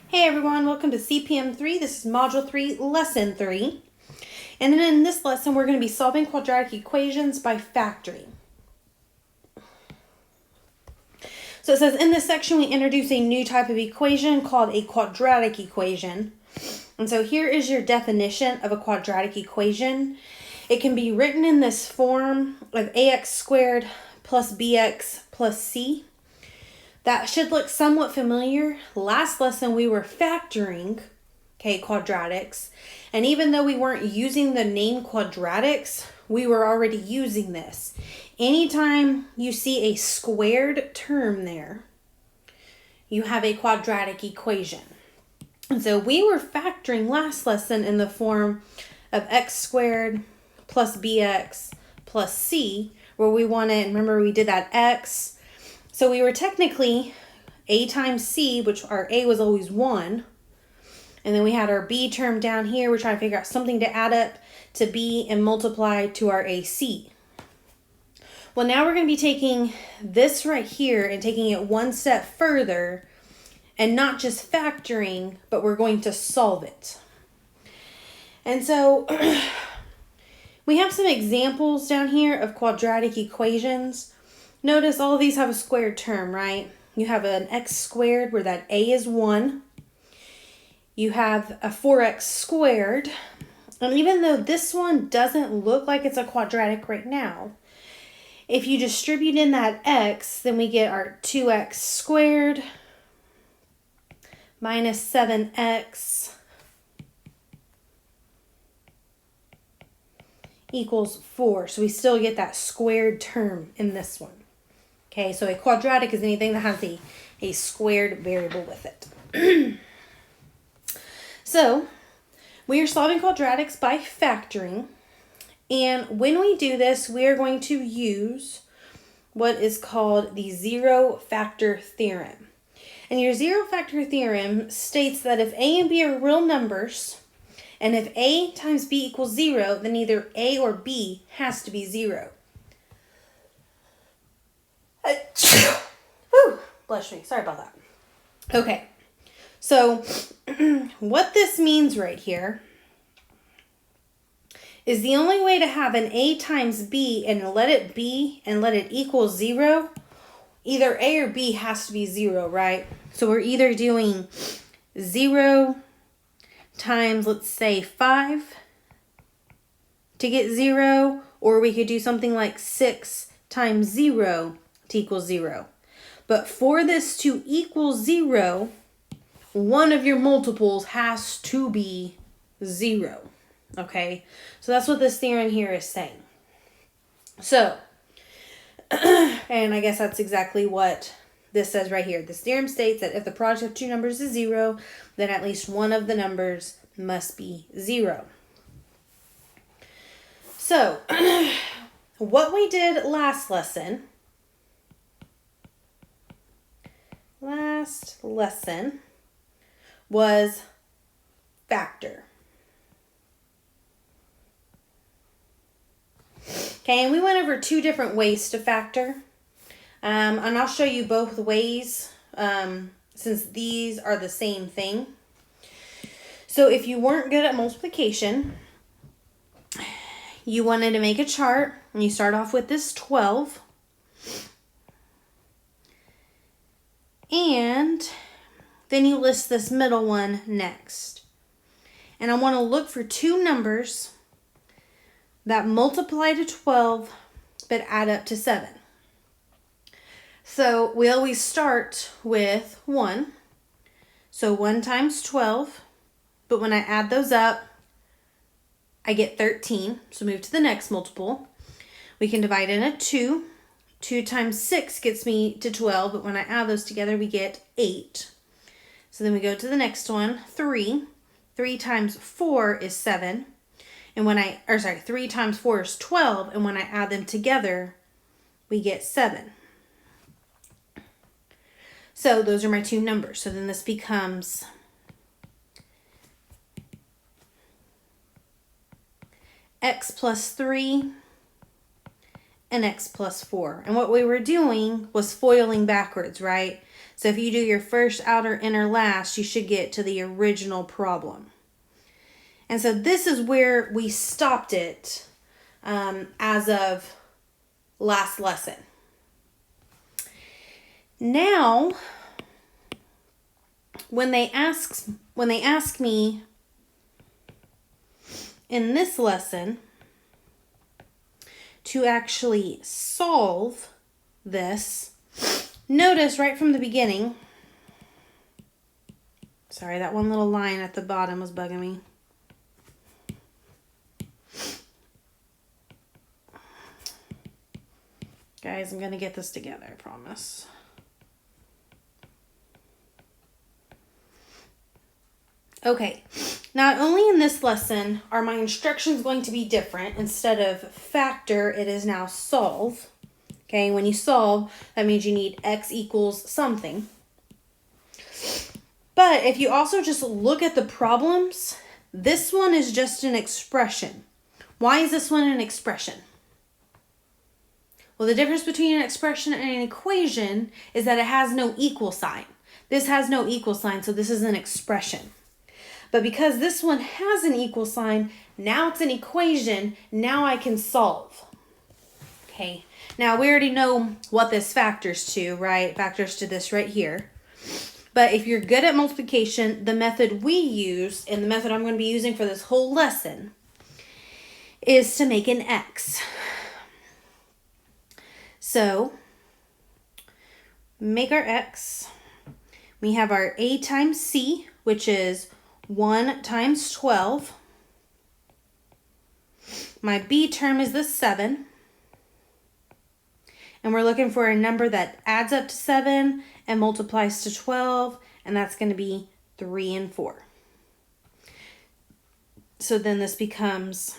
Hey everyone, welcome to CPM 3. This is Module 3, Lesson 3. And then in this lesson, we're going to be solving quadratic equations by factoring. So it says in this section, we introduce a new type of equation called a quadratic equation. And so here is your definition of a quadratic equation. It can be written in this form of ax squared plus bx plus c. That should look somewhat familiar. Last lesson we were factoring, quadratics. And even though we weren't using the name quadratics, we were already using this. Anytime you see a squared term there, you have a quadratic equation. And so we were factoring last lesson in the form of x squared plus bx plus c, where we wanted, remember we did that x. So we were technically a times c, which our a was always 1. And then we had our b term down here. We're trying to figure out something to add up to b and multiply to our ac. Well, now we're going to be taking this right here and taking it one step further and not just factoring, but we're going to solve it. And so we have some examples down here of quadratic equations. Notice all of these have a squared term, right? You have an x squared where that a is 1. You have a 4x squared. And even though this one doesn't look like it's a quadratic right now, if you distribute in that x, then we get our 2x squared minus 7x equals 4. So we still get that squared term in this one. Okay, so a quadratic is anything that has a squared variable with it. So we are solving quadratics by factoring. And when we do this, we are going to use what is called the zero factor theorem. And your zero factor theorem states that if a and b are real numbers, and if a times b equals 0, then either a or b has to be 0. Whew, bless me. Sorry about that. Okay. So what this means right here is the only way to have an a times b and let it be and let it equal 0, either a or b has to be 0, right? So we're either doing 0 times, let's say, 5 to get 0, or we could do something like 6 times 0 to equal 0. But for this to equal 0, one of your multiples has to be 0. Okay, so that's what this theorem here is saying. So, and I guess that's exactly what this says right here. This theorem states that if the product of two numbers is 0, then at least one of the numbers must be 0. So, what we did last lesson was factor. Okay, and we went over two different ways to factor. And I'll show you both ways since these are the same thing. So if you weren't good at multiplication, you wanted to make a chart, and you start off with this 12. And then you list this middle one next. And I want to look for two numbers that multiply to 12 but add up to 7. So we always start with 1. So 1 times 12, but when I add those up, I get 13. So move to the next multiple. We can divide in a 2. 2 times 6 gets me to 12, but when I add those together, we get 8. So then we go to the next one, 3. 3 times 4 is 7. And 3 times 4 is 12, and when I add them together, we get 7. So those are my two numbers. So then this becomes x plus 3 and x plus 4. And what we were doing was foiling backwards, right? So if you do your first, outer, inner, last, you should get to the original problem. And so this is where we stopped it as of last lesson. Now, when they ask me in this lesson to actually solve this, notice right from the beginning, sorry, that one little line at the bottom was bugging me. Guys, I'm going to get this together, I promise. Okay, not only in this lesson are my instructions going to be different. Instead of factor, it is now solve. Okay, when you solve, that means you need x equals something. But if you also just look at the problems, this one is just an expression. Why is this one an expression? Well, the difference between an expression and an equation is that it has no equal sign. This has no equal sign, so this is an expression. But because this one has an equal sign, now it's an equation, now I can solve. Okay, now we already know what this factors to, right? Factors to this right here. But if you're good at multiplication, the method we use, and the method I'm going to be using for this whole lesson, is to make an x. So, make our x. We have our a times c, which is 1 times 12. My b term is the 7. And we're looking for a number that adds up to 7 and multiplies to 12, and that's going to be 3 and 4. So then this becomes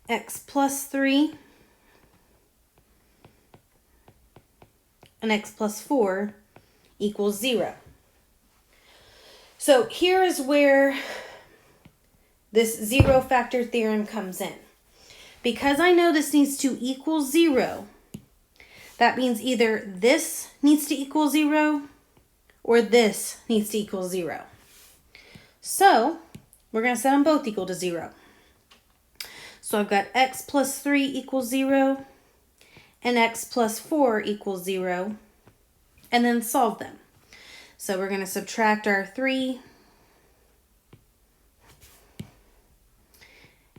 x plus 3 and x plus 4 equals 0. So here is where this zero factor theorem comes in. Because I know this needs to equal 0, that means either this needs to equal 0 or this needs to equal 0. So we're going to set them both equal to 0. So I've got x plus 3 equals 0 and x plus 4 equals 0, and then solve them. So we're going to subtract our 3,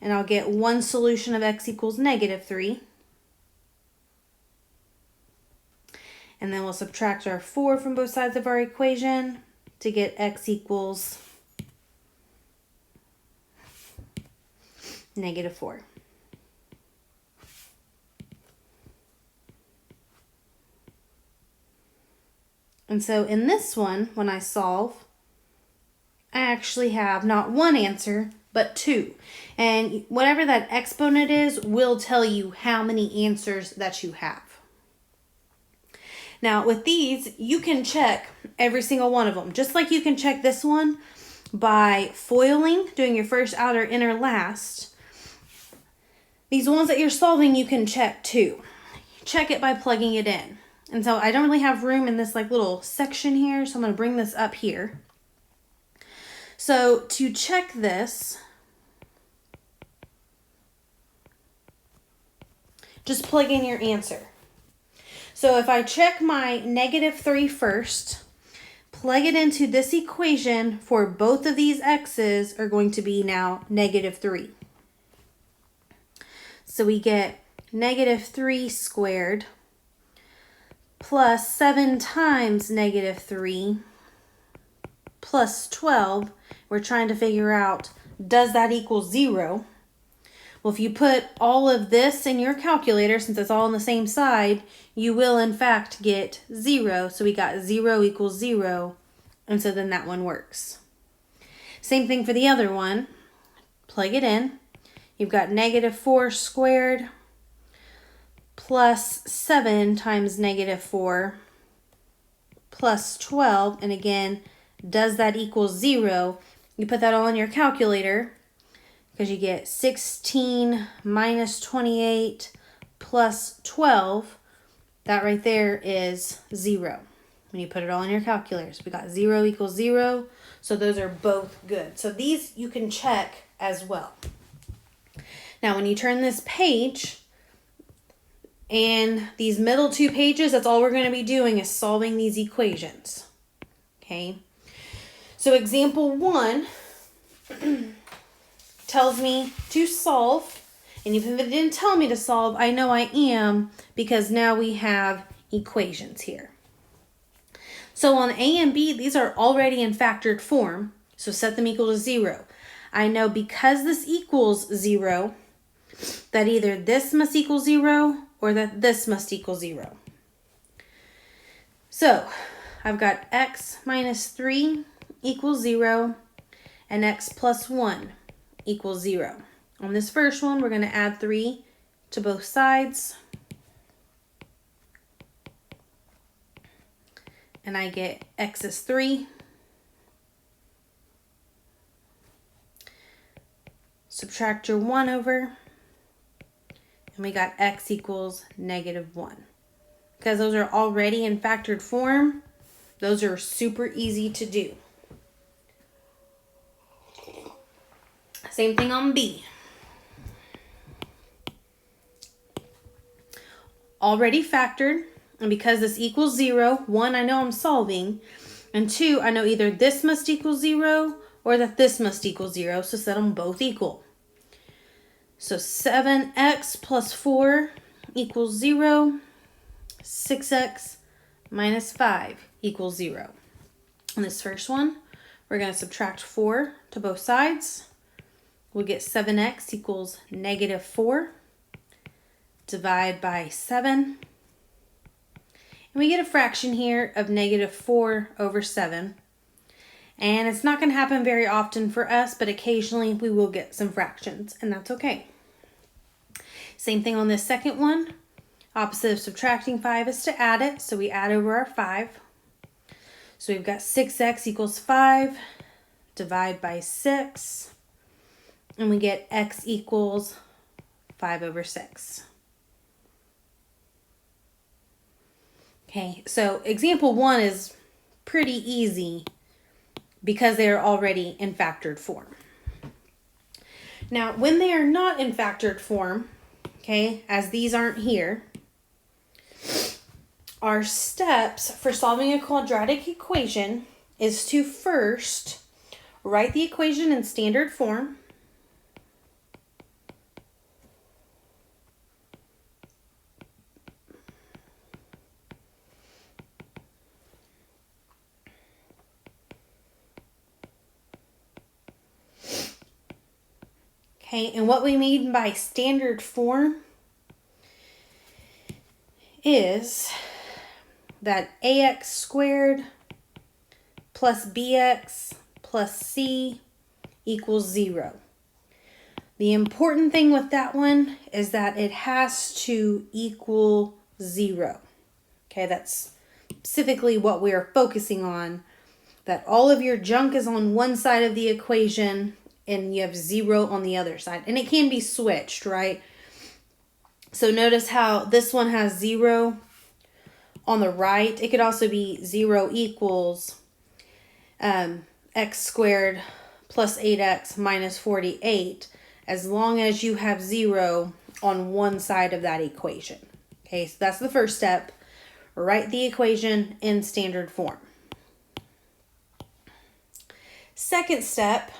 and I'll get one solution of x equals -3. And then we'll subtract our 4 from both sides of our equation to get x equals -4. And so in this one, when I solve, I actually have not one answer, but 2. And whatever that exponent is will tell you how many answers that you have. Now with these, you can check every single one of them. Just like you can check this one by foiling, doing your first, outer, inner, last. These ones that you're solving, you can check too. Check it by plugging it in. And so I don't really have room in this like little section here, so I'm going to bring this up here. So to check this, just plug in your answer. So if I check my -3 first, plug it into this equation for both of these x's are going to be now -3. So we get -3 squared plus 7 times -3 plus 12. We're trying to figure out, does that equal 0? Well, if you put all of this in your calculator, since it's all on the same side, you will in fact get 0. So we got 0 equals 0, and so then that one works. Same thing for the other one. Plug it in. You've got -4 squared plus 7 times -4 plus 12. And again, does that equal 0? You put that all in your calculator because you get 16 minus 28 plus 12. That right there is 0. When you put it all in your calculators, we got 0 equals 0. So those are both good. So these you can check as well. Now when you turn this page, and these middle 2 pages, that's all we're going to be doing is solving these equations. Okay. So example 1 tells me to solve. And even if it didn't tell me to solve, I know I am because now we have equations here. So on A and B, these are already in factored form. So set them equal to 0. I know because this equals 0, that either this must equal 0 or that this must equal 0. So I've got x minus 3 equals 0 and x plus 1 equals 0. On this first one, we're going to add 3 to both sides. And I get x is 3. Subtract your 1 over. And we got x equals negative 1. Because those are already in factored form, those are super easy to do. Same thing on B. Already factored, and because this equals 0, 1, I know I'm solving, and 2, I know either this must equal 0 or that this must equal 0, so set them both equal. So 7x plus 4 equals 0, 6x minus 5 equals 0. On this first one, we're going to subtract 4 to both sides. We'll get 7x equals negative 4. Divide by 7. And we get a fraction here of negative 4 over 7. And it's not going to happen very often for us, but occasionally we will get some fractions, and that's okay. Same thing on this second one. Opposite of subtracting 5 is to add it, so we add over our 5. So we've got 6x equals 5. Divide by 6. And we get x equals 5 over 6. Okay, so example 1 is pretty easy because they are already in factored form. Now, when they are not in factored form, okay, as these aren't here, our steps for solving a quadratic equation is to first write the equation in standard form. Okay, and what we mean by standard form is that ax squared plus bx plus c equals 0. The important thing with that one is that it has to equal 0. Okay, that's specifically what we are focusing on, that all of your junk is on one side of the equation and you have 0 on the other side. And it can be switched, right? So notice how this one has 0 on the right. It could also be 0 equals x squared plus 8x minus 48, as long as you have 0 on one side of that equation. Okay, so that's the first step. Write the equation in standard form. Second step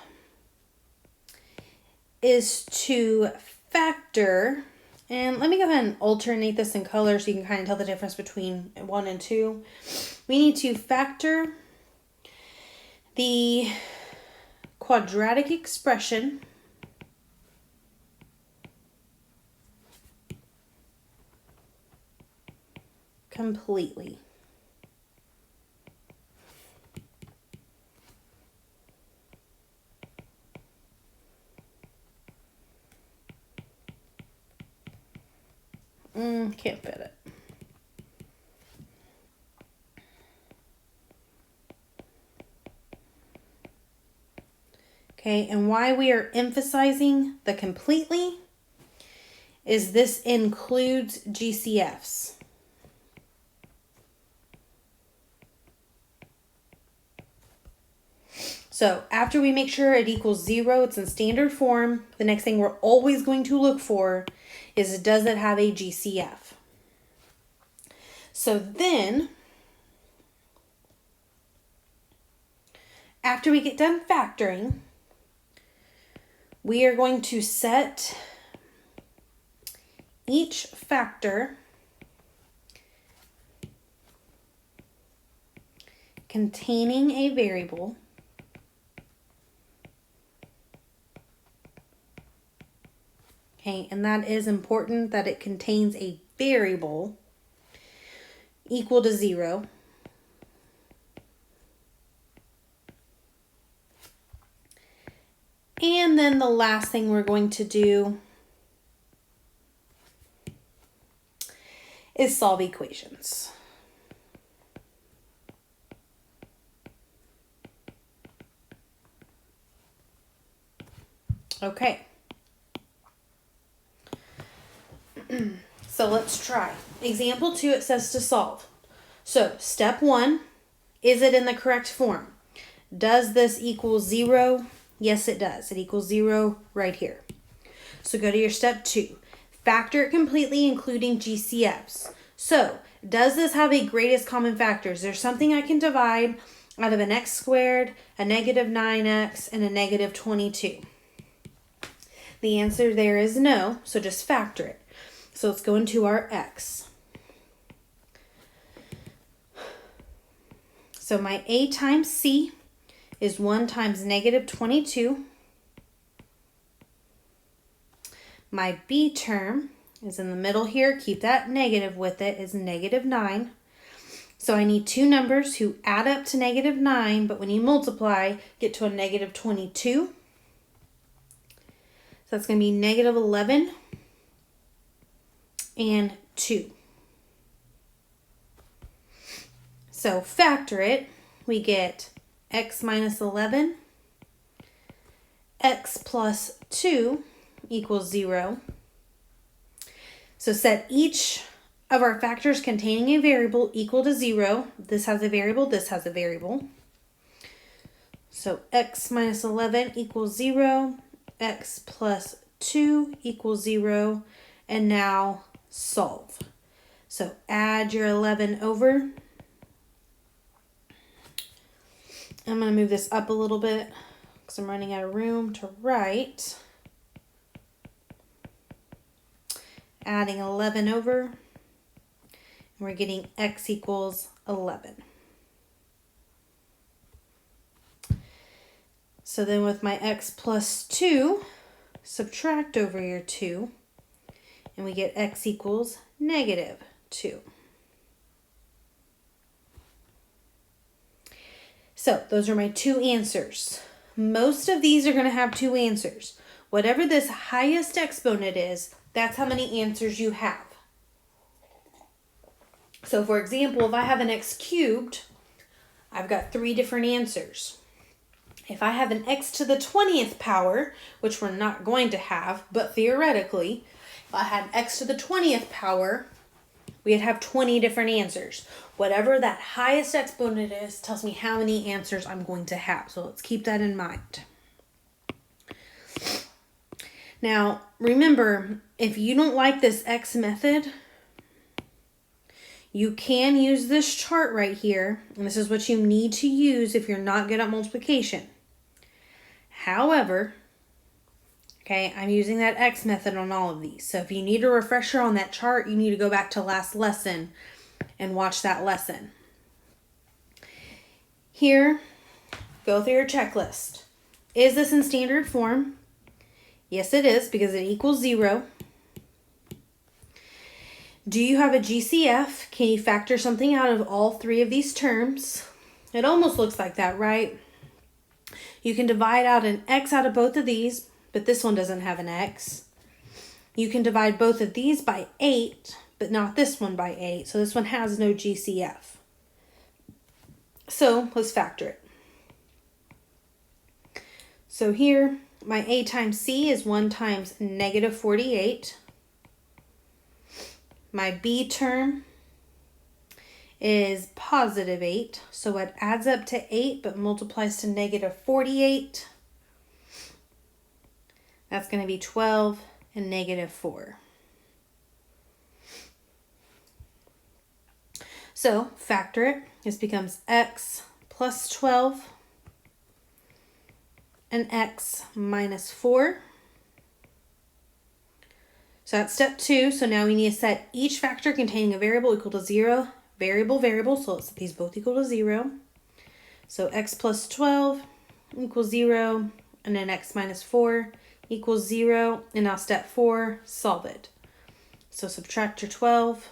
is to factor, and let me go ahead and alternate this in color so you can kind of tell the difference between 1 and 2. We need to factor the quadratic expression completely. Can't fit it. Okay, and why we are emphasizing the completely is this includes GCFs. So after we make sure it equals 0, it's in standard form, the next thing we're always going to look for is, does it have a GCF? So then, after we get done factoring, we are going to set each factor containing a variable okay, and that is important that it contains a variable equal to 0. And then the last thing we're going to do is solve equations. Okay. So let's try. Example 2, it says to solve. So step 1, is it in the correct form? Does this equal 0? Yes, it does. It equals 0 right here. So go to your step 2. Factor it completely, including GCFs. So does this have a greatest common factor? Is there something I can divide out of an x squared, a negative 9x, and a negative 22? The answer there is no, so just factor it. So let's go into our x. So my a times c is 1 times negative 22. My b term is in the middle here. Keep that negative with it, is negative 9. So I need two numbers who add up to negative 9, but when you multiply, get to a negative 22. So that's going to be negative 11 and 2. So factor it, we get x minus 11, x plus 2 equals 0. So set each of our factors containing a variable equal to 0. This has a variable, this has a variable. So x minus 11 equals 0, x plus 2 equals 0, and now solve. So add your 11 over. I'm going to move this up a little bit because I'm running out of room to write. Adding 11 over, and we're getting x equals 11. So then with my x plus 2, subtract over your 2, and we get x equals negative 2. So those are my two answers. Most of these are going to have two answers. Whatever this highest exponent is, that's how many answers you have. So for example, if I have an x cubed, I've got 3 different answers. If I have an x to the 20th power, which we're not going to have, but theoretically, if I had x to the 20th power, we'd have 20 different answers. Whatever that highest exponent is tells me how many answers I'm going to have. So let's keep that in mind. Now, remember, if you don't like this x method, you can use this chart right here, and this is what you need to use if you're not good at multiplication. However, okay, I'm using that x method on all of these. So if you need a refresher on that chart, you need to go back to last lesson and watch that lesson. Here, go through your checklist. Is this in standard form? Yes, it is, because it equals 0. Do you have a GCF? Can you factor something out of all 3 of these terms? It almost looks like that, right? You can divide out an x out of both of these, but this one doesn't have an x. You can divide both of these by 8, but not this one by 8, so this one has no GCF. So let's factor it. So here, my a times c is 1 times negative 48. My b term is positive 8. So it adds up to 8 but multiplies to negative 48. That's going to be 12 and negative 4. So factor it. This becomes x plus 12 and x minus 4. So that's step 2. So now we need to set each factor containing a variable equal to 0. Variable, variable. So let's set these both equal to 0. So x plus 12 equals 0. And then x minus 4 equals 0. And now step 4, solve it. So subtract your 12.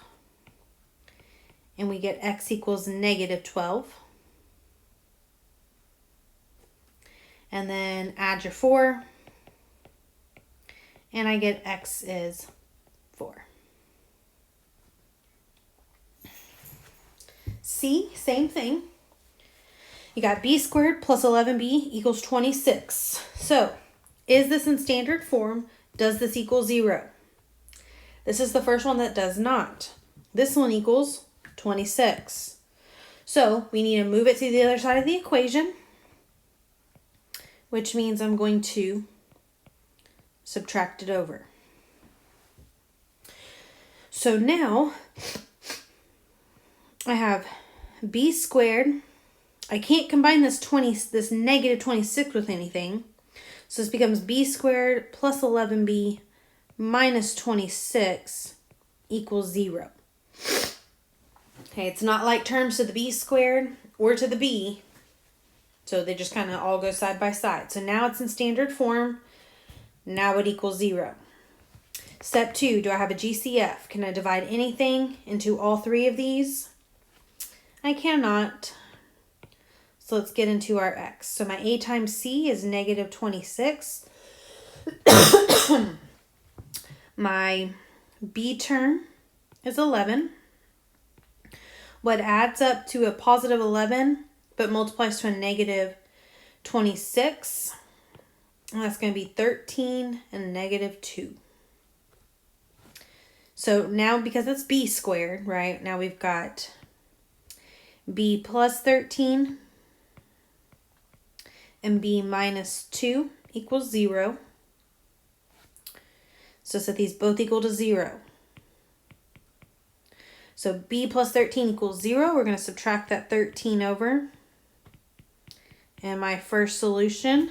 And we get x equals negative 12. And then add your 4. And I get x is 4. C, same thing. You got b squared plus 11b equals 26. So, is this in standard form? Does this equal 0? This is the first one that does not. This one equals 26. So, we need to move it to the other side of the equation, which means I'm going to subtract it over. So now I have b squared. I can't combine this negative 26 with anything. So this becomes b squared plus 11b minus 26 equals 0. Okay, it's not like terms to the b squared or to the b. So they just kind of all go side by side. So now it's in standard form. Now it equals 0. Step 2, do I have a GCF? Can I divide anything into all 3 of these? I cannot. So let's get into our x. So my a times c is negative 26. My b term is 11. What adds up to a positive 11 but multiplies to a negative 26? And that's going to be 13 and negative 2. So now because it's b squared, right? Now we've got b plus 13 and b minus 2 equals 0. So set these both equal to 0. So b plus 13 equals 0. We're going to subtract that 13 over. And my first solution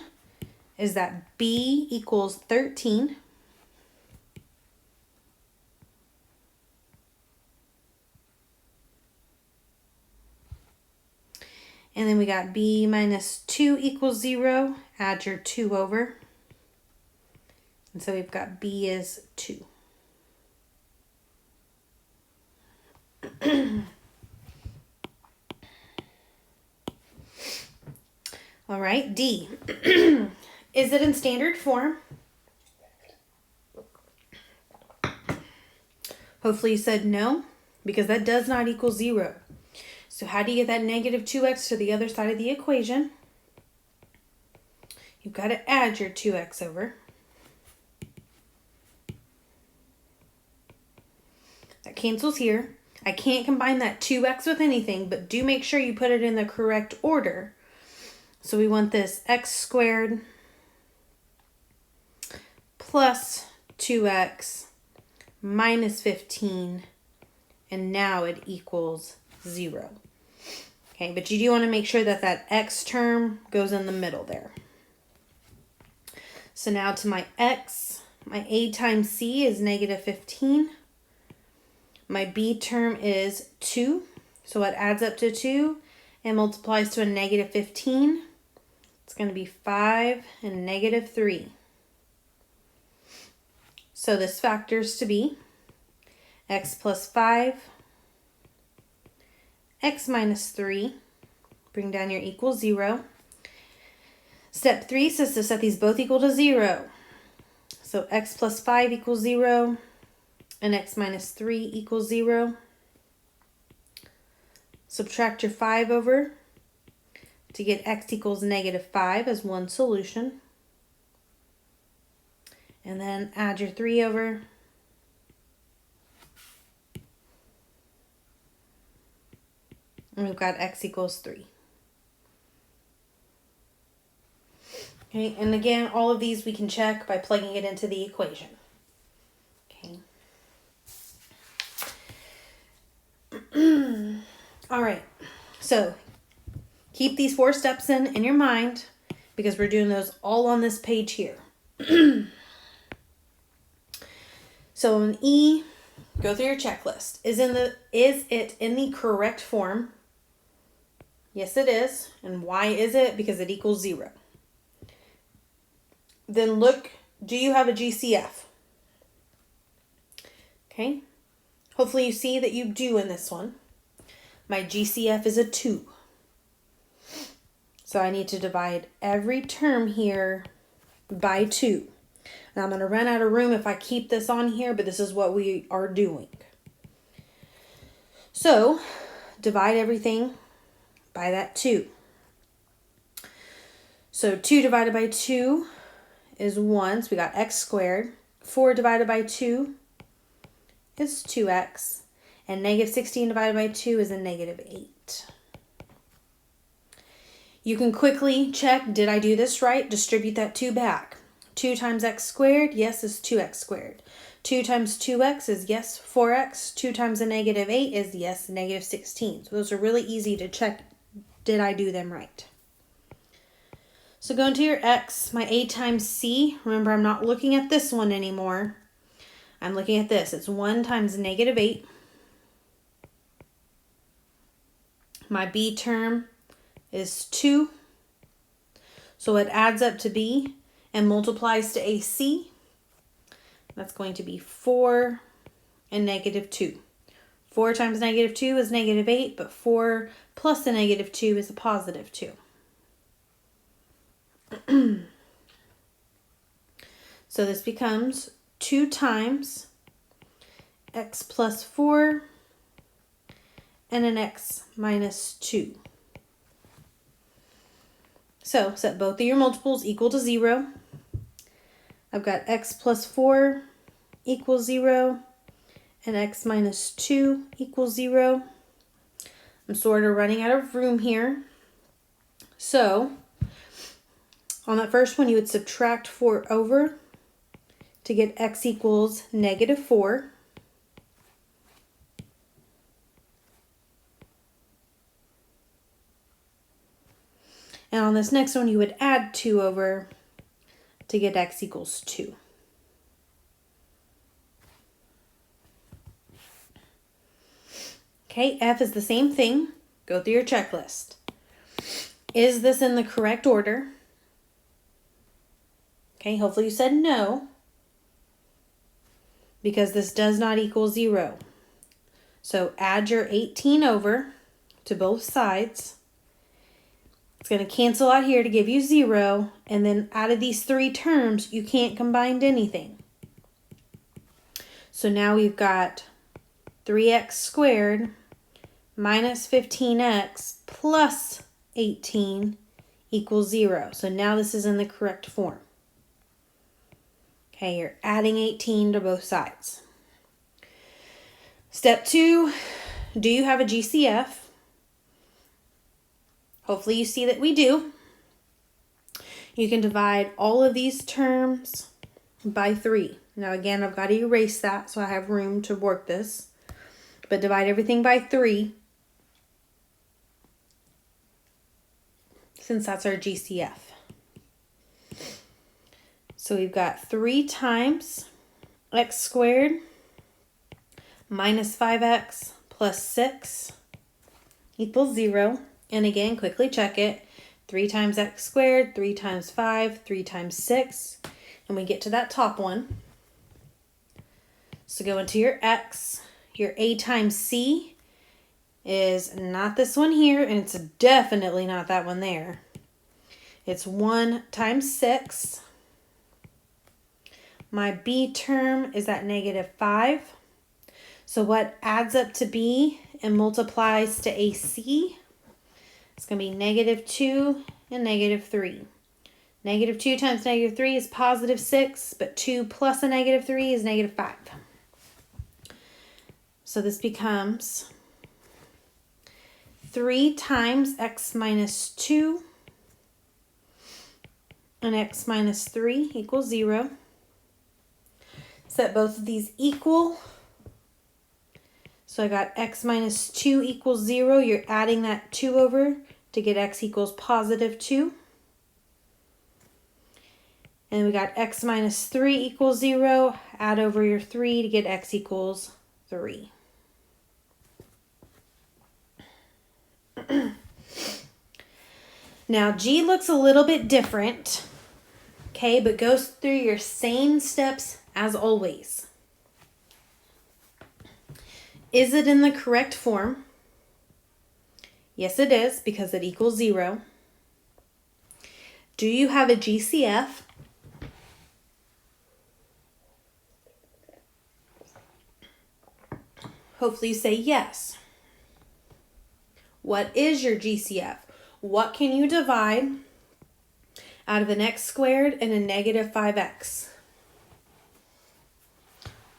is that b equals 13. And then we got b minus 2 equals 0. Add your 2 over. And so we've got b is 2. All right, D. Is it in standard form? Hopefully you said no, because that does not equal 0. So how do you get that negative 2x to the other side of the equation? You've got to add your 2x over. That cancels here. I can't combine that 2x with anything, but do make sure you put it in the correct order. So we want this x squared plus 2x minus 15, and now it equals 0. Okay, but you do want to make sure that that x term goes in the middle there. So now to my x, my a times c is negative 15. My b term is 2, so it adds up to 2 and multiplies to a negative 15. It's going to be 5 and negative 3. So this factors to be x plus 5, x minus 3. Bring down your equal 0. Step 3 says to set these both equal to 0. So x plus 5 equals 0. And x minus 3 equals 0. Subtract your 5 over to get x equals negative 5 as one solution. And then add your 3 over. And we've got x equals 3. Okay, and again, all of these we can check by plugging it into the equation. Okay. All right, so keep these 4 steps in your mind because we're doing those all on this page here. So in E, go through your checklist. Is it in the correct form? Yes, it is. And why is it? Because it equals 0. Then look, do you have a GCF? Okay. Hopefully you see that you do in this one. My GCF is a 2. So I need to divide every term here by 2. And I'm going to run out of room if I keep this on here, but this is what we are doing. So divide everything by that 2. So 2 divided by 2 is 1. So we got x squared. 4 divided by 2 is 2x. And negative 16 divided by 2 is a negative 8. You can quickly check, did I do this right? Distribute that 2 back. 2 times x squared, yes, is 2x squared. 2 times 2x is, yes, 4x. 2 times a negative 8 is, yes, negative 16. So those are really easy to check, did I do them right? So go into your x, my a times c. Remember, I'm not looking at this one anymore. I'm looking at this. It's 1 times negative 8. My b term is 2. So it adds up to b and multiplies to AC. That's going to be 4 and negative 2. 4 times negative 2 is negative 8, but 4 plus a negative 2 is a positive 2. So this becomes 2 times x plus 4 and an x minus 2. So set both of your multiples equal to 0. I've got x plus 4 equals 0 and x minus 2 equals 0. I'm sort of running out of room here. So on that first one, you would subtract 4 over to get x equals negative 4. And on this next one, you would add 2 over to get x equals 2. Okay, F is the same thing. Go through your checklist. Is this in the correct order? Okay, hopefully you said no, because this does not equal 0. So add your 18 over to both sides. It's going to cancel out here to give you 0, and then out of these 3 terms, you can't combine anything. So now we've got 3x squared minus 15x plus 18 equals 0. So now this is in the correct form. Okay, you're adding 18 to both sides. Step 2, do you have a GCF? Hopefully you see that we do. You can divide all of these terms by 3. Now again, I've got to erase that so I have room to work this. But divide everything by 3, since that's our GCF. So we've got 3 times x squared minus 5x plus 6 equals 0. And again, quickly check it. 3 times x squared, 3 times 5, 3 times 6. And we get to that top one. So go into your x. Your a times c is not this one here, and it's definitely not that one there. It's 1 times 6. My b term is at negative 5. So what adds up to b and multiplies to AC? It's going to be negative 2 and negative 3. Negative 2 times negative 3 is positive 6, but 2 plus a negative 3 is negative 5. So this becomes 3 times x minus 2 and x minus 3 equals 0. Set both of these equal. So I got x minus 2 equals 0. You're adding that 2 over to get x equals positive 2. And we got x minus 3 equals 0. Add over your 3 to get x equals 3. Now G looks a little bit different, okay, but goes through your same steps as always. Is it in the correct form? Yes, it is, because it equals 0. Do you have a GCF? Hopefully you say yes. What is your GCF? What can you divide out of an x squared and a negative 5x?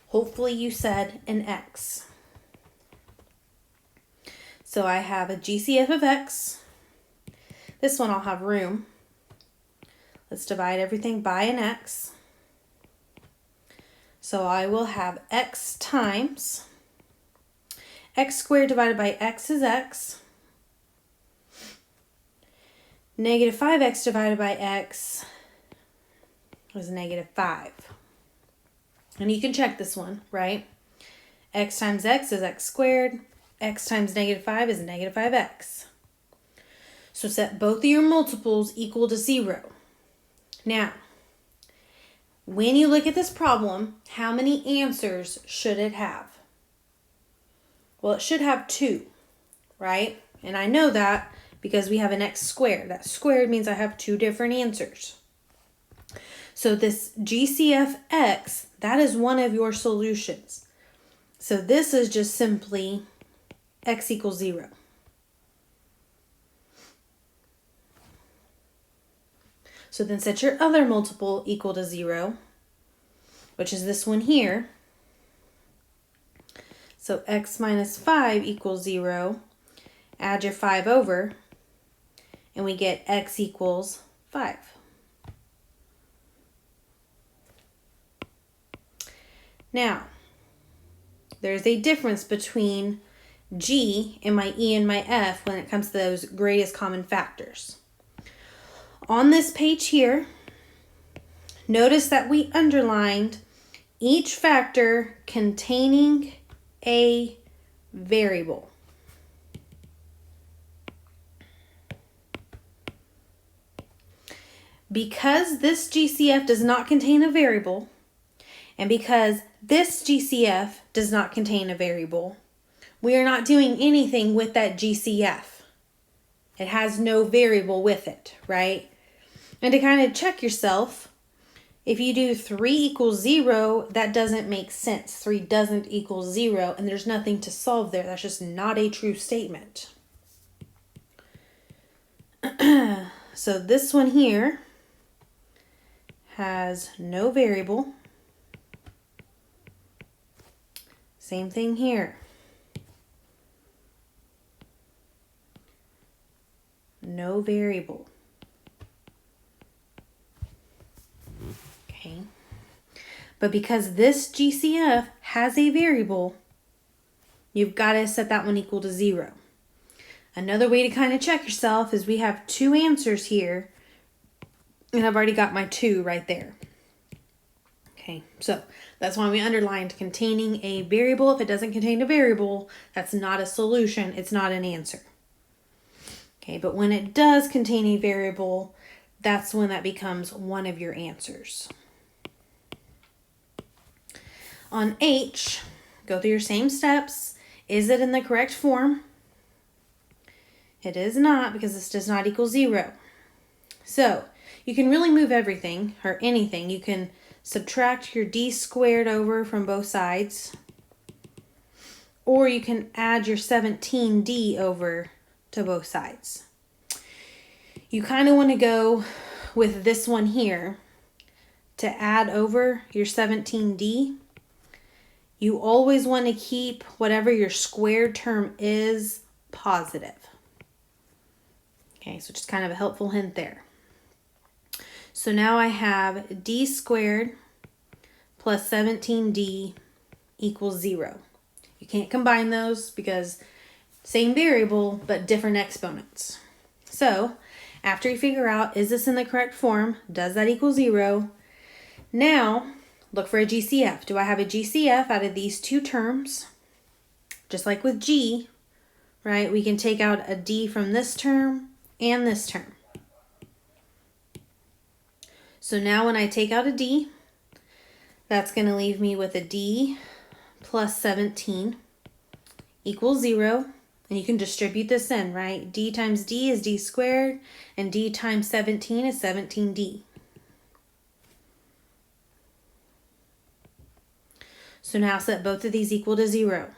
Hopefully you said an x. So I have a GCF of x. This one I'll have room. Let's divide everything by an x. So I will have x times x squared divided by x is x. Negative 5x divided by x is negative 5. And you can check this one, right? X times x is x squared. X times negative 5 is negative 5x. So set both of your multiples equal to 0. Now, when you look at this problem, how many answers should it have? Well, it should have 2, right? And I know that because we have an x squared. That squared means I have 2 different answers. So this GCF x, that is one of your solutions. So this is just simply x equals 0. So then set your other multiple equal to 0, which is this one here. So x minus 5 equals 0. Add your 5 over, and we get x equals 5. Now, there's a difference between G and my E and my F when it comes to those greatest common factors. On this page here, notice that we underlined each factor containing a variable. Because this GCF does not contain a variable, and because this GCF does not contain a variable, we are not doing anything with that GCF. It has no variable with it, right? And to kind of check yourself, if you do 3 equals 0, that doesn't make sense. 3 doesn't equal 0, and there's nothing to solve there. That's just not a true statement. So this one here has no variable. Same thing here. No variable. Okay. But because this GCF has a variable, you've got to set that one equal to 0. Another way to kind of check yourself is we have 2 answers here, and I've already got my 2 right there. Okay, so that's why we underlined containing a variable. If it doesn't contain a variable, that's not a solution. It's not an answer. Okay, but when it does contain a variable, that's when that becomes one of your answers. On H, go through your same steps. Is it in the correct form? It is not, because this does not equal 0. So you can really move everything or anything. You can subtract your d squared over from both sides, or you can add your 17d over to both sides. You kind of want to go with this one here to add over your 17d. You always want to keep whatever your squared term is positive. Okay, so just kind of a helpful hint there. So now I have d squared plus 17d equals 0. You can't combine those because same variable, but different exponents. So after you figure out, is this in the correct form? Does that equal 0? Now, look for a GCF. Do I have a GCF out of these two terms? Just like with G, right? We can take out a D from this term and this term. So now when I take out a D, that's going to leave me with a D plus 17 equals 0. And you can distribute this in, right? D times D is D squared, and D times 17 is 17D. So now set both of these equal to 0.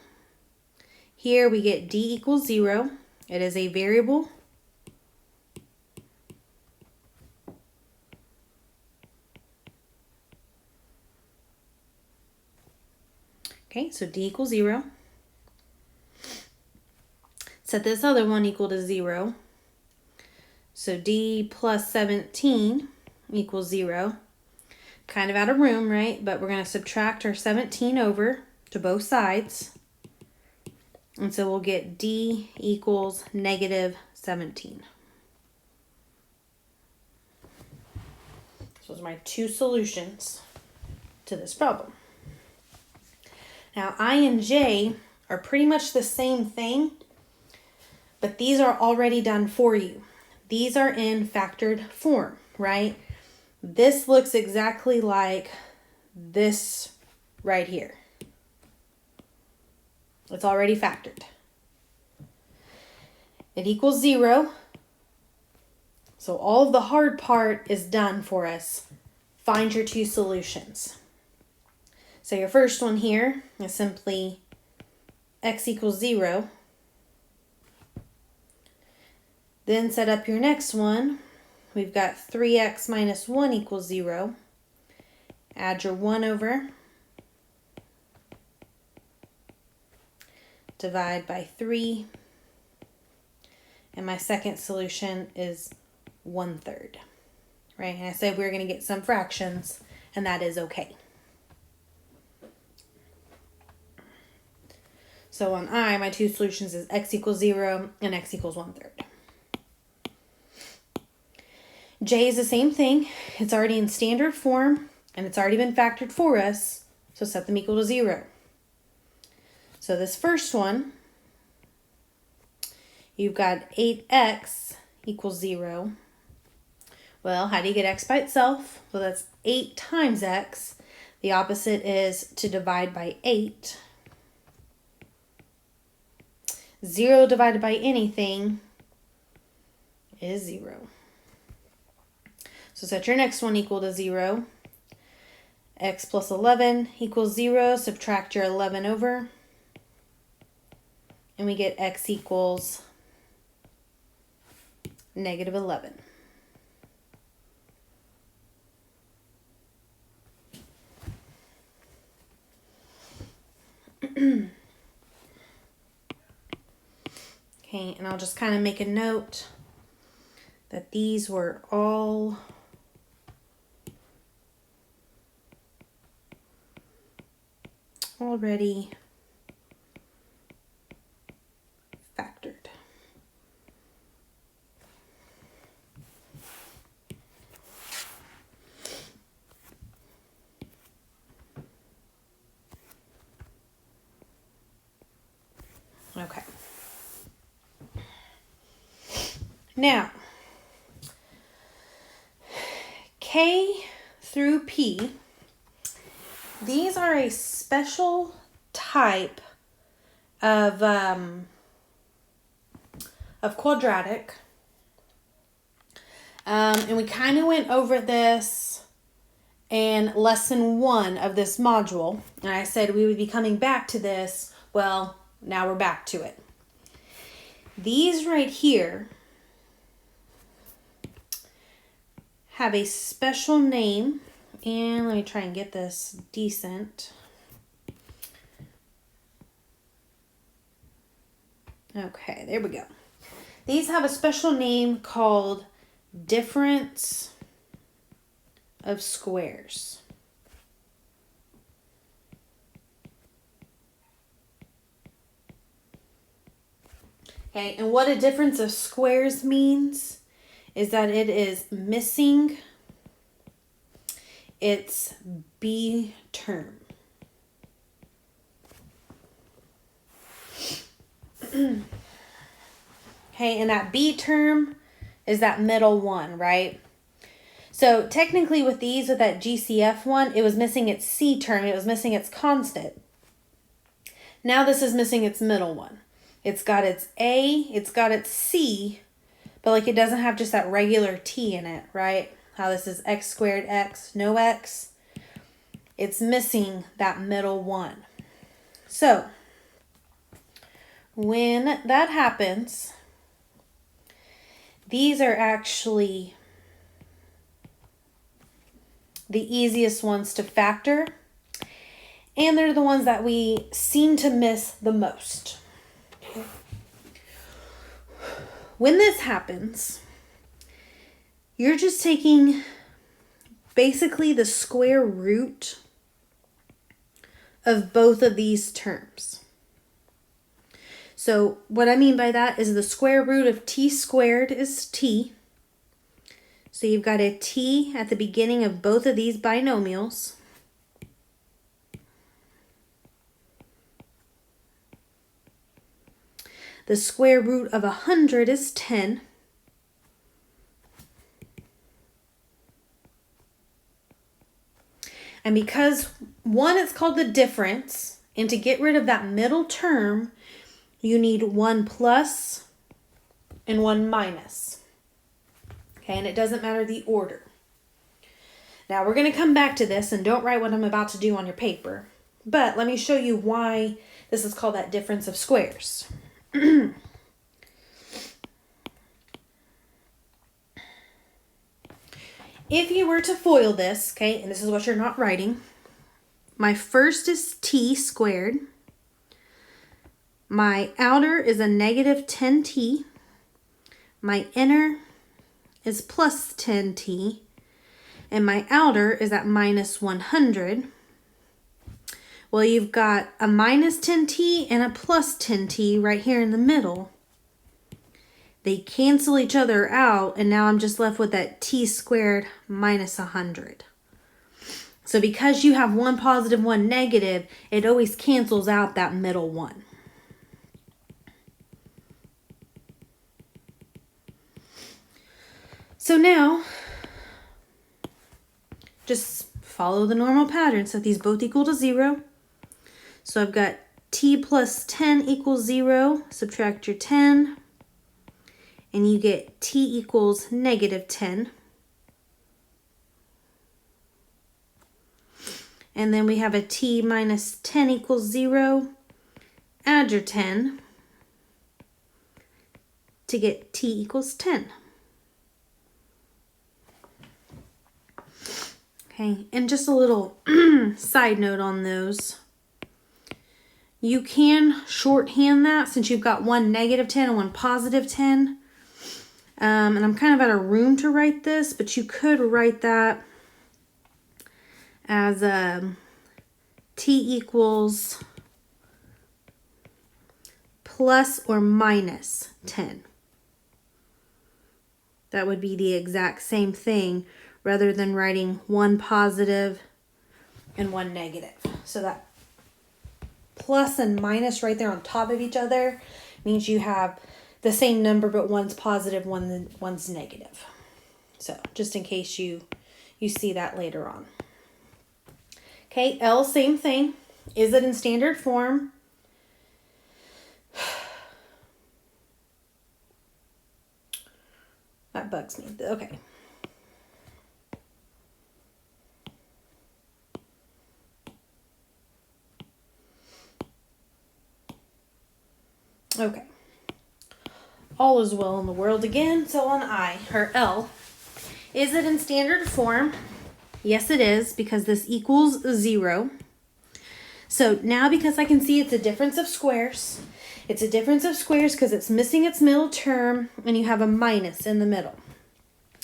Here we get D equals 0. It is a variable. Okay, so D equals 0. Set this other one equal to 0. So D plus 17 equals 0. Kind of out of room, right? But we're going to subtract our 17 over to both sides. And so we'll get D equals negative 17. So those are my two solutions to this problem. Now I and J are pretty much the same thing, but these are already done for you. These are in factored form, right? This looks exactly like this right here. It's already factored. It equals 0. So all of the hard part is done for us. Find your two solutions. So your first one here is simply x equals 0. Then set up your next one. We've got 3x minus 1 equals 0. Add your 1 over. Divide by 3. And my second solution is 1/3. Right? And I said we were going to get some fractions, and that is okay. So on I, my two solutions is x equals 0 and x equals 1/3. J is the same thing. It's already in standard form, and it's already been factored for us, so set them equal to 0. So this first one, you've got 8x equals 0. Well, how do you get x by itself? Well, that's 8 times x. The opposite is to divide by 8. 0 divided by anything is 0. So set your next one equal to 0. X plus 11 equals 0. Subtract your 11 over. And we get x equals negative 11. Okay, and I'll just kind of make a note that these were all already factored. Okay. Now, K through P, these are a special type of quadratic. And we kind of went over this in lesson 1 of this module. And I said we would be coming back to this. Well, now we're back to it. These right here have a special name, and let me try and get this decent. Okay, there we go. These have a special name called difference of squares. Okay, and what a difference of squares means is that it is missing its B term. Okay, and that B term is that middle one, right? So technically with these, with that GCF one, it was missing its C term. It was missing its constant. Now this is missing its middle one. It's got its A, it's got its C, but like it doesn't have just that regular T in it, right? How this is x squared x, no x. It's missing that middle one. So when that happens, these are actually the easiest ones to factor, and they're the ones that we seem to miss the most. When this happens, you're just taking basically the square root of both of these terms. So what I mean by that is the square root of t squared is t. So you've got a t at the beginning of both of these binomials. The square root of 100 is 10. And because one, it's called the difference, and to get rid of that middle term, you need one plus and one minus. Okay, and it doesn't matter the order. Now we're going to come back to this, and don't write what I'm about to do on your paper. But let me show you why this is called that difference of squares. If you were to FOIL this, okay, and this is what you're not writing, my first is t squared. My outer is a negative 10t. My inner is plus 10t. And my outer is at minus 100. Well, you've got a minus 10t and a plus 10t right here in the middle. They cancel each other out, and now I'm just left with that t squared minus 100. So because you have one positive, one negative, it always cancels out that middle one. So now, just follow the normal pattern. Set these both equal to 0. So I've got t plus 10 equals 0. Subtract your 10. And you get t equals negative 10. And then we have a t minus 10 equals 0. Add your 10 to get t equals 10. Okay, and just a little side note on those. You can shorthand that since you've got one negative 10 and one positive 10. And I'm kind of out of room to write this, but you could write that as t equals plus or minus 10. That would be the exact same thing rather than writing one positive and one negative. So that plus and minus right there on top of each other means you have the same number, but one's positive, one's negative. So just in case you see that later on. Okay, L, same thing. Is it in standard form? That bugs me. Okay. Okay. All is well in the world again. So on I, or L, is it in standard form? Yes, it is, because this equals 0. So now because I can see it's a difference of squares, It's a difference of squares because it's missing its middle term and you have a minus in the middle.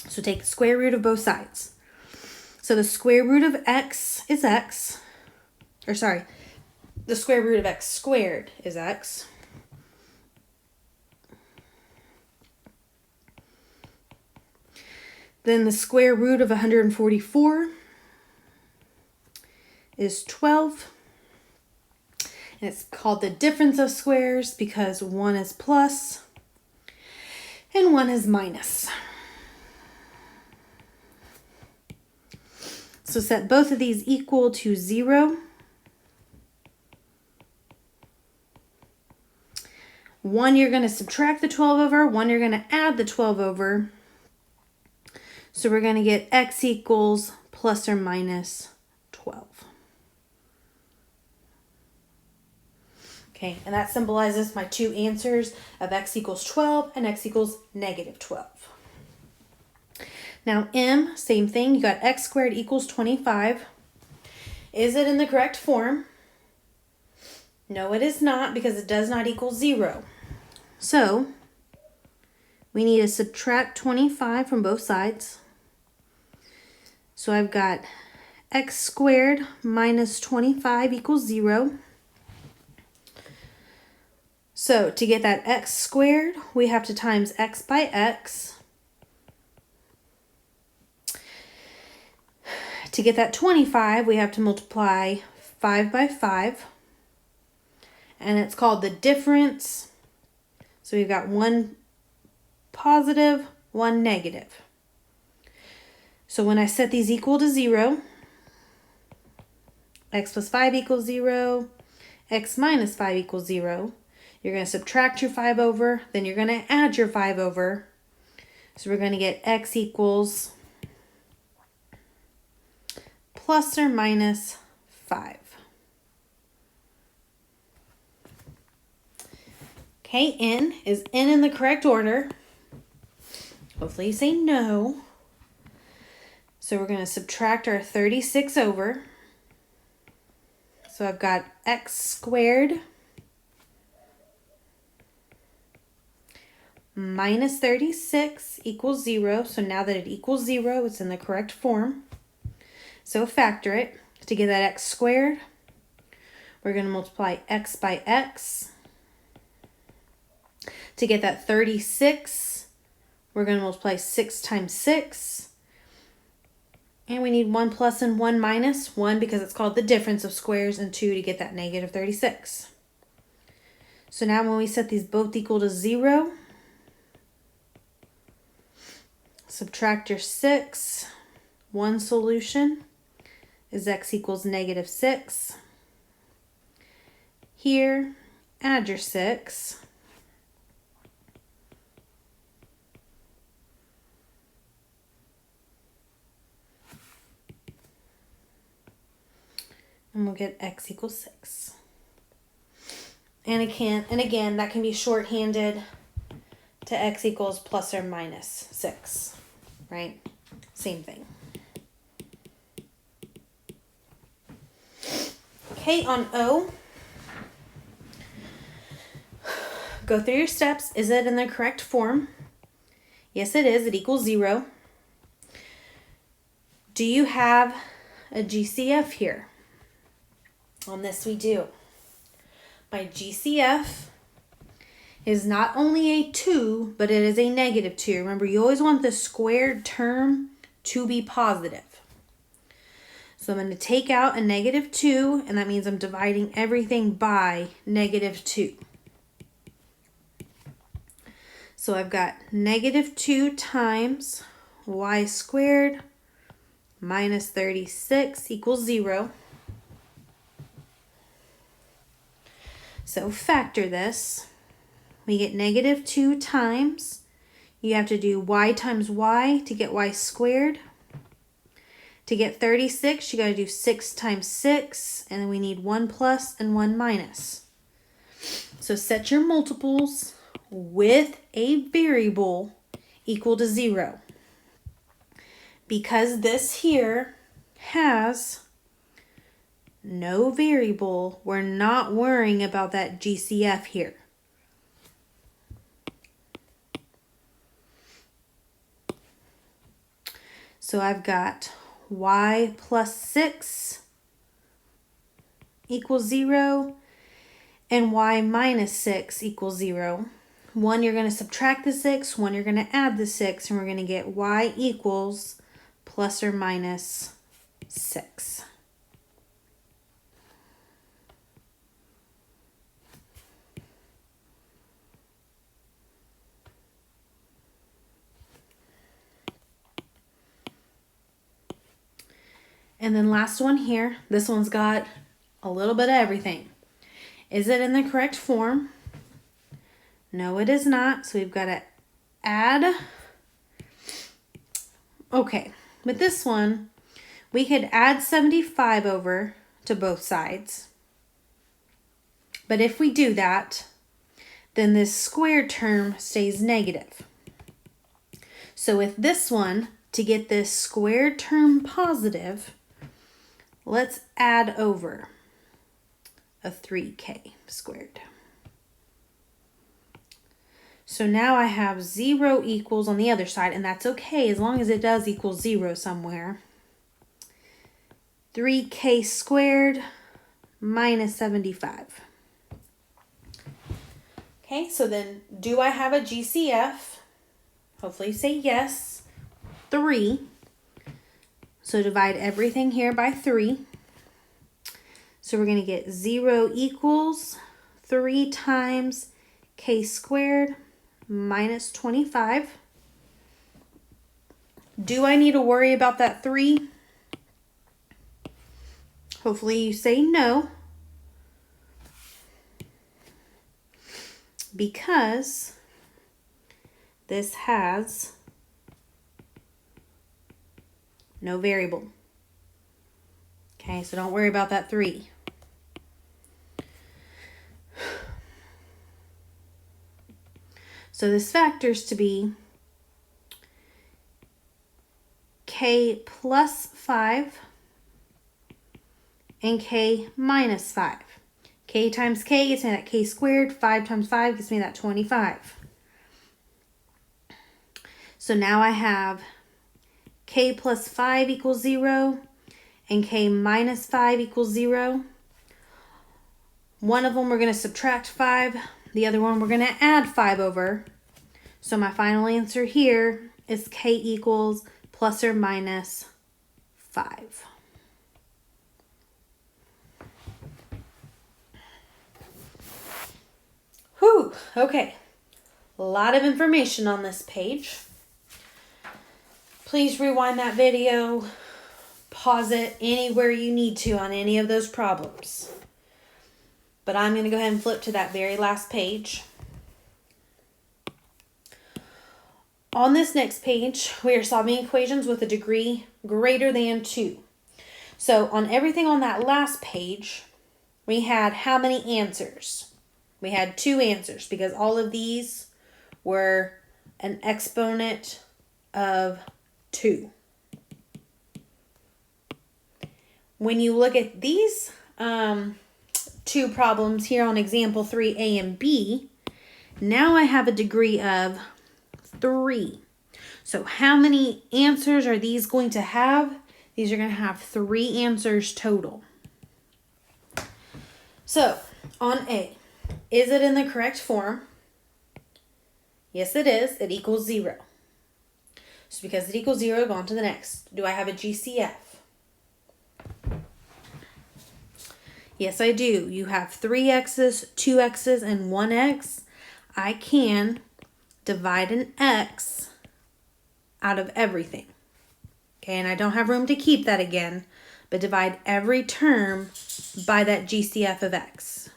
So take the square root of both sides. So the square root of x is x. Or sorry, the square root of x squared is x. Then the square root of 144 is 12. And it's called the difference of squares because one is plus and one is minus. So set both of these equal to 0. One you're going to subtract the 12 over, one you're going to add the 12 over. So we're going to get x equals plus or minus 12. Okay, and that symbolizes my two answers of x equals 12 and x equals negative 12. Now m, same thing, you got x squared equals 25. Is it in the correct form? No, it is not because it does not equal 0. So we need to subtract 25 from both sides. So I've got x squared minus 25 equals 0. So to get that x squared, we have to times x by x. To get that 25, we have to multiply 5 by 5. And it's called the difference. So we've got one positive, one negative. So when I set these equal to 0, x plus 5 equals 0, x minus 5 equals 0. You're going to subtract your 5 over, then you're going to add your 5 over. So we're going to get x equals plus or minus 5. Okay, n is n in the correct order. Hopefully you say no. So we're going to subtract our 36 over. So I've got x squared minus 36 equals 0. So now that it equals 0, it's in the correct form. So factor it. To get that x squared, we're going to multiply x by x. To get that 36, we're going to multiply 6 times 6. And we need 1 plus and 1 minus. 1 because it's called the difference of squares, and 2 to get that negative 36. So now when we set these both equal to 0, subtract your 6. One solution is x equals negative 6. Here, add your 6. And we'll get x equals 6. And again, that can be shorthanded to x equals plus or minus 6, right? Same thing. Okay, on O, go through your steps. Is it in the correct form? Yes, it is. It equals 0. Do you have a GCF here? On this we do. My GCF is not only a 2, but it is a negative 2. Remember, you always want the squared term to be positive. So I'm going to take out a negative 2, and that means I'm dividing everything by negative 2. So I've got negative 2 times y squared minus 36 equals 0. So factor this. We get negative 2 times. You have to do y times y to get y squared. To get 36, you got to do 6 times 6, and then we need 1 plus and 1 minus. So set your multiples with a variable equal to 0. Because this here has no variable, we're not worrying about that GCF here. So I've got y plus 6 equals 0 and y minus 6 equals 0. One, you're going to subtract the 6. One, you're going to add the 6. And we're going to get y equals plus or minus 6. And then last one here. This one's got a little bit of everything. Is it in the correct form? No, it is not. So we've got to add. Okay, with this one, we could add 75 over to both sides. But if we do that, then this squared term stays negative. So with this one, to get this squared term positive, let's add over a 3k squared. So now I have 0 equals on the other side, and that's okay as long as it does equal 0 somewhere. 3k squared minus 75. Okay, so then do I have a GCF? Hopefully you say yes. 3. So divide everything here by 3. So we're going to get 0 equals 3 times k squared minus 25. Do I need to worry about that 3? Hopefully you say no. Because this has no variable. Okay, so don't worry about that 3. So this factors to be k plus 5 and k minus 5. K times k gets me that k squared. 5 times 5 gets me that 25. So now I have k plus 5 equals 0 and k minus 5 equals 0. One of them we're going to subtract 5. The other one we're going to add 5 over. So my final answer here is k equals plus or minus 5. Whew, okay. A lot of information on this page. Please rewind that video, pause it anywhere you need to on any of those problems. But I'm going to go ahead and flip to that very last page. On this next page, we are solving equations with a degree greater than 2. So on everything on that last page, we had how many answers? We had 2 answers because all of these were an exponent of 2. When you look at these 2 problems here on example 3A and B, now I have a degree of 3. So how many answers are these going to have? These are going to have 3 answers total. So on A, is it in the correct form? Yes, it is. It equals 0. So because it equals 0, go on to the next. Do I have a GCF? Yes, I do. You have 3 x's, 2 x's, and 1 x. I can divide an x out of everything. Okay, and I don't have room to keep that again, but divide every term by that GCF of x.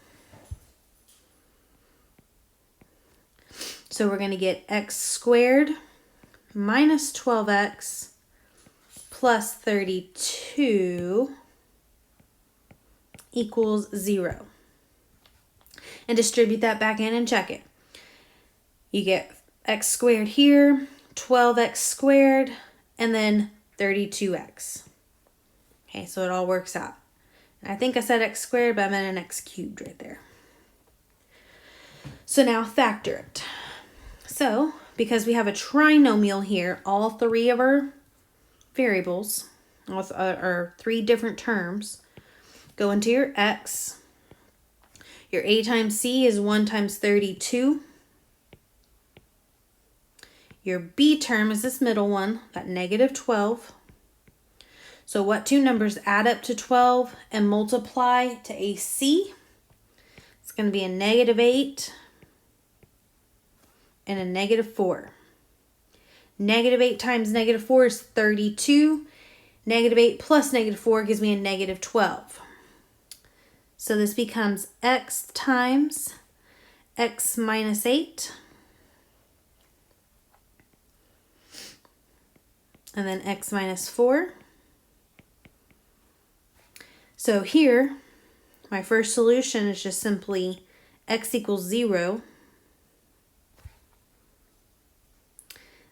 So we're going to get x squared minus 12x plus 32 equals 0. And distribute that back in and check it. You get x squared here, 12x squared, and then 32x. Okay, so it all works out. I think I said x squared, but I meant an x cubed right there. So now factor it. So, because we have a trinomial here, all 3 of our variables, or 3 different terms, go into your x. Your a times c is 1 times 32. Your b term is this middle one, that negative 12. So what two numbers add up to 12 and multiply to AC? It's going to be a negative 8 and a negative 4. Negative 8 times negative 4 is 32. Negative 8 plus negative 4 gives me a negative 12. So this becomes x times x minus 8. And then x minus 4. So here, my first solution is just simply x equals 0.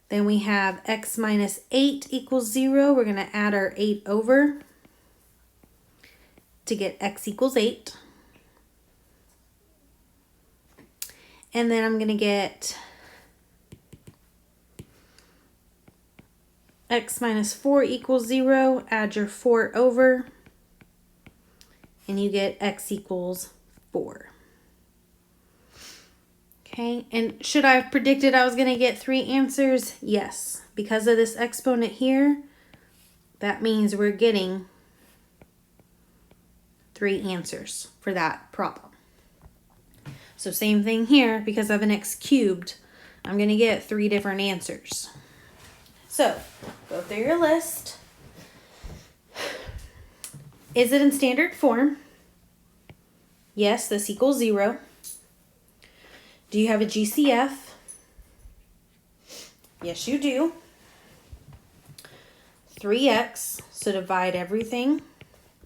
Then we have x minus 8 equals 0. We're going to add our 8 over to get x equals 8. And then I'm going to get x minus 4 equals 0. Add your 4 over, and you get x equals 4. Okay, and should I have predicted I was going to get 3 answers? Yes. Because of this exponent here, that means we're getting 3 answers for that problem. So same thing here, because of an x cubed, I'm going to get 3 different answers. So, go through your list. Is it in standard form? Yes, this equals 0. Do you have a GCF? Yes, you do. 3x, so divide everything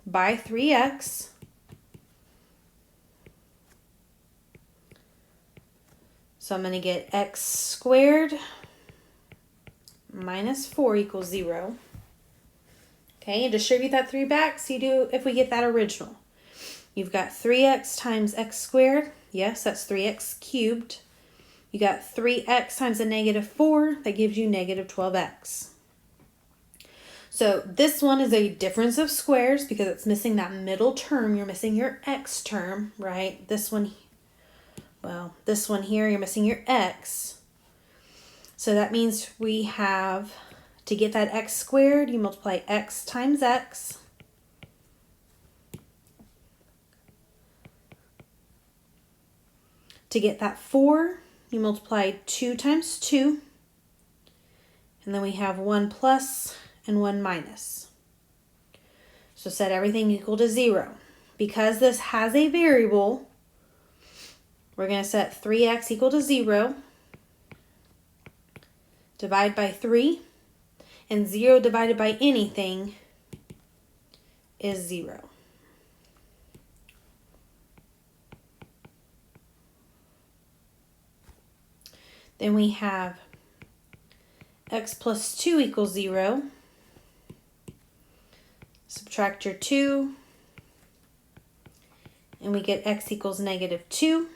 by 3x. So I'm going to get x squared minus 4 equals 0. Okay, and distribute that 3 back so you do if we get that original. You've got 3x times x squared. Yes, that's 3x cubed. You got 3x times a negative 4. That gives you negative 12x. So this one is a difference of squares because it's missing that middle term. You're missing your x term, right? This one, well, this one here, you're missing your x. So that means we have, to get that x squared, you multiply x times x. To get that 4, you multiply 2 times 2. And then we have 1 plus and 1 minus. So set everything equal to 0. Because this has a variable, we're going to set 3x equal to 0. Divide by 3. And 0 divided by anything is 0. Then we have x plus 2 equals 0. Subtract your 2. And we get x equals negative 2.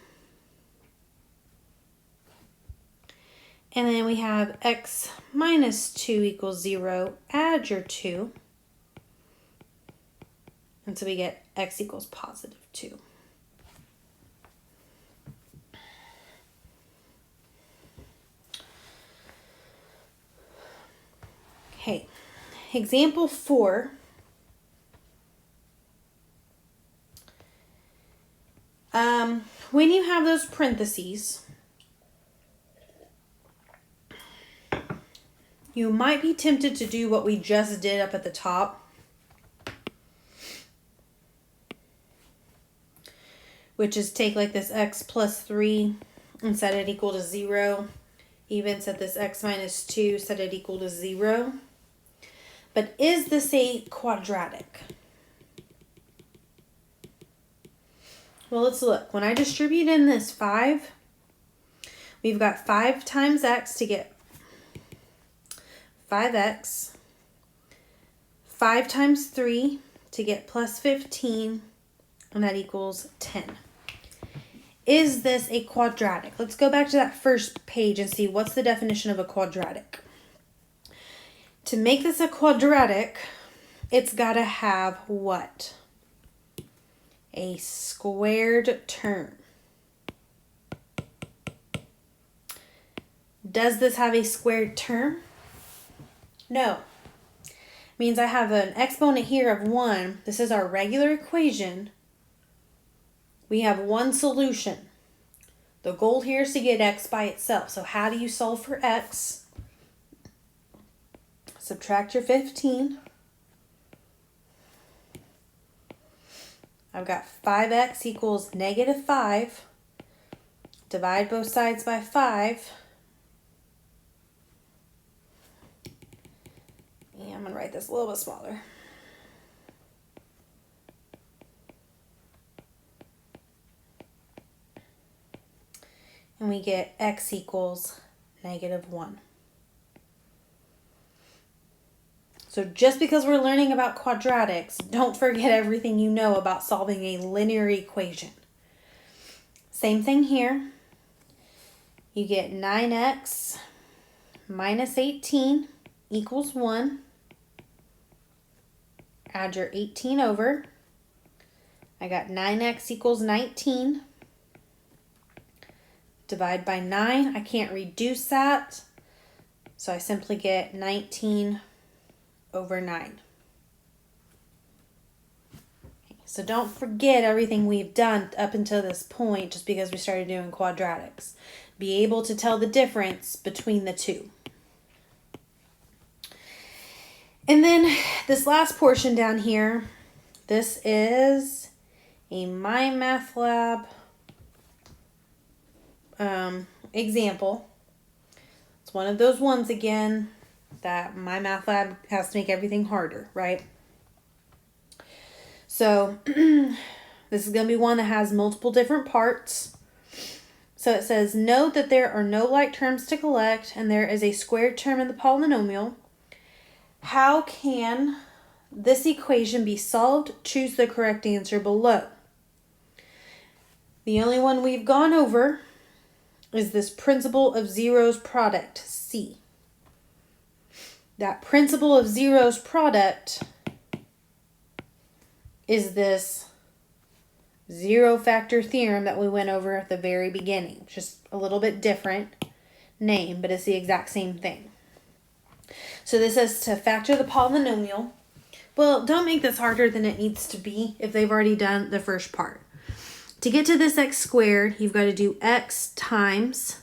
And then we have x minus 2 equals 0. Add your 2. And so we get x equals positive 2. Okay, example 4. When you have those parentheses, you might be tempted to do what we just did up at the top, which is take like this x plus 3 and set it equal to 0. Even set this x minus 2, set it equal to 0. But is this a quadratic? Well, let's look. When I distribute in this 5, we've got 5 times x to get 5x. 5 times 3 to get plus 15, and that equals 10. Is this a quadratic? Let's go back to that first page and see what's the definition of a quadratic. To make this a quadratic, it's got to have what? A squared term. Does this have a squared term? No. Means I have an exponent here of 1. This is our regular equation. We have one solution. The goal here is to get x by itself. So how do you solve for x? Subtract your 15. I've got 5x equals negative 5. Divide both sides by 5. And I'm going to write this a little bit smaller. And we get x equals negative 1. So just because we're learning about quadratics, don't forget everything you know about solving a linear equation. Same thing here. You get 9x minus 18 equals 1. Add your 18 over. I got 9x equals 19. Divide by 9. I can't reduce that. So I simply get 19 over 9. Okay, so don't forget everything we've done up until this point just because we started doing quadratics. Be able to tell the difference between the two. And then this last portion down here, this is a Mymathlab example. It's one of those ones again that Mymathlab has to make everything harder, right? So this is going to be one that has multiple different parts. So it says, note that there are no like terms to collect and there is a squared term in the polynomial. How can this equation be solved? Choose the correct answer below. The only one we've gone over is this principle of zeros product, C. That principle of zeros product is this zero factor theorem that we went over at the very beginning. Just a little bit different name, but it's the exact same thing. So this is to factor the polynomial. Well, don't make this harder than it needs to be if they've already done the first part. To get to this x squared, you've got to do x times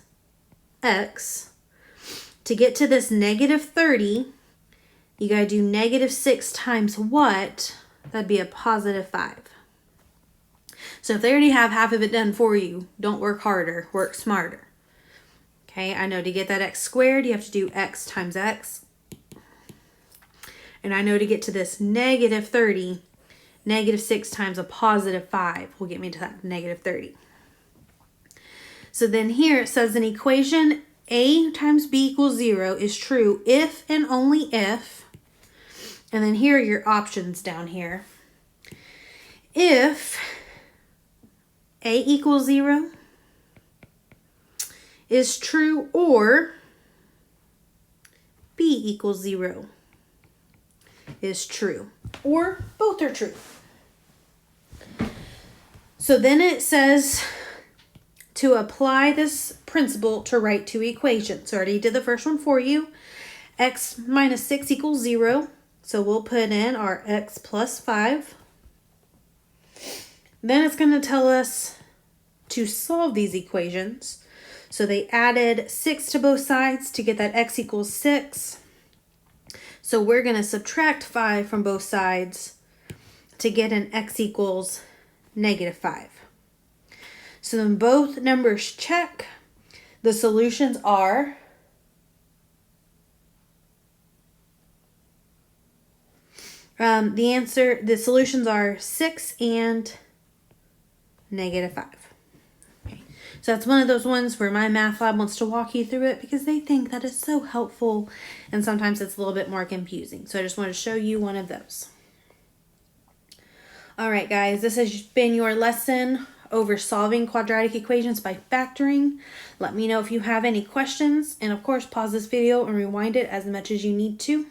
x. To get to this negative 30, you got to do negative 6 times what? That'd be a positive 5. So if they already have half of it done for you, don't work harder, work smarter. Okay, I know to get that x squared, you have to do x times x. And I know to get to this negative 30, negative 6 times a positive 5 will get me to that negative 30. So then here it says an equation a times b equals 0 is true if and only if, and then here are your options down here. If a equals 0 is true or b equals 0 is true, or both are true. So then it says to apply this principle to write two equations. So I already did the first one for you. X minus 6 equals 0. So we'll put in our x plus 5. Then it's going to tell us to solve these equations. So they added 6 to both sides to get that x equals 6. So we're going to subtract 5 from both sides to get an x equals negative 5. So then both numbers check. The solutions are the solutions are 6 and negative 5. Okay. So that's one of those ones where Mymathlab wants to walk you through it because they think that is so helpful and sometimes it's a little bit more confusing. So I just want to show you one of those. All right, guys, this has been your lesson over solving quadratic equations by factoring. Let me know if you have any questions, and of course, pause this video and rewind it as much as you need to.